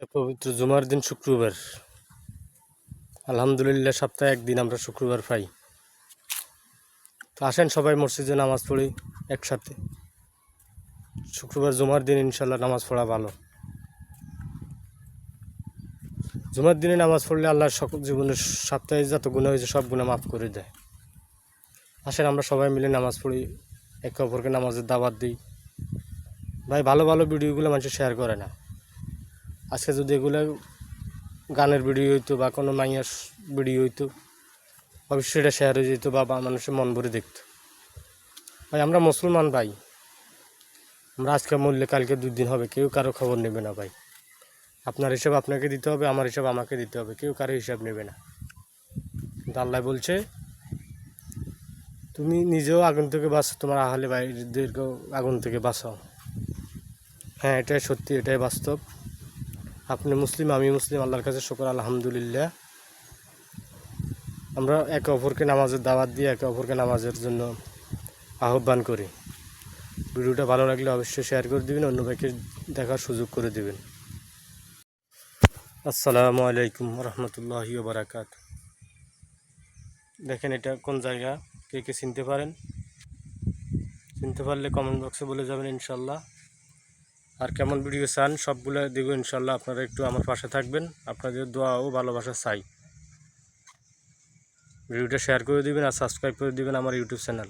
পবিত্র জুমার দিন শুক্রবার। আলহামদুলিল্লাহ সপ্তাহে একদিন আমরা শুক্রবার পাই। তো আসেন সবাই মসজিদে নামাজ পড়ি একসাথে। শুক্রবার জুমার দিন ইনশাল্লাহ নামাজ পড়া ভালো। জুমার দিনে নামাজ পড়লে আল্লাহ সকল জীবনের সপ্তাহে যত গুনাহ হয়েছে সব গুনাহ মাফ করে দেয়। আসেন আমরা সবাই মিলে নামাজ পড়ি, একে অপরকে নামাজের দাওয়াত দিই। ভাই ভালো ভালো ভিডিওগুলো মানুষ শেয়ার করে না। আজকে যদি এগুলো গানের ভিডিও হইতো বা কোনো মাইয়ার ভিডিও হইতো, অবশ্যই এটা শেয়ার হয়ে যেত বা মানুষের মন ভরে দেখতো। ভাই আমরা মুসলমান ভাই, আমরা আজকে মরলে কালকে 2 দিন হবে, কেউ কারো খবর নেবে না ভাই। আপনার হিসাব আপনাকে দিতে হবে, আমার হিসাব আমাকে দিতে হবে, কেউ কারো হিসাব নেবে না। কিন্তু আল্লাহ বলছে তুমি নিজেও আগুন থেকে বাঁচো, তোমার আহলে ভাইদেরকেও আগুন থেকে বাঁচাও। হ্যাঁ, এটাই সত্যি, এটাই বাস্তব। আপনি মুসলিম, আমি মুসলিম, আল্লাহর কাছে শুকর আলহামদুলিল্লাহ। আমরা একে অপরকে নামাজের দাওয়াত দিয়ে একে অপরকে নামাজের জন্য আহ্বান করি। ভিডিওটা ভালো লাগলে অবশ্যই শেয়ার করে দিবেন, অন্য ভাইকে দেখার সুযোগ করে দিবেন। আসসালামু আলাইকুম রহমতুল্লাহি ওয়া বারাকাতুহু। দেখেন এটা কোন জায়গা, কে কে চিনতে পারেন? চিনতে পারলে কমেন্ট বক্সে বলে যাবেন ইনশাল্লাহ। আর কেমন ভিডিও চান সবগুলো দেবো ইনশাল্লাহ। আপনারা একটু আমার পাশে থাকবেন, আপনাদের দোয়া ও ভালোবাসা চাই। ভিডিওটা শেয়ার করে দিবেন আর সাবস্ক্রাইব করে দিবেন আমার ইউটিউব চ্যানেল।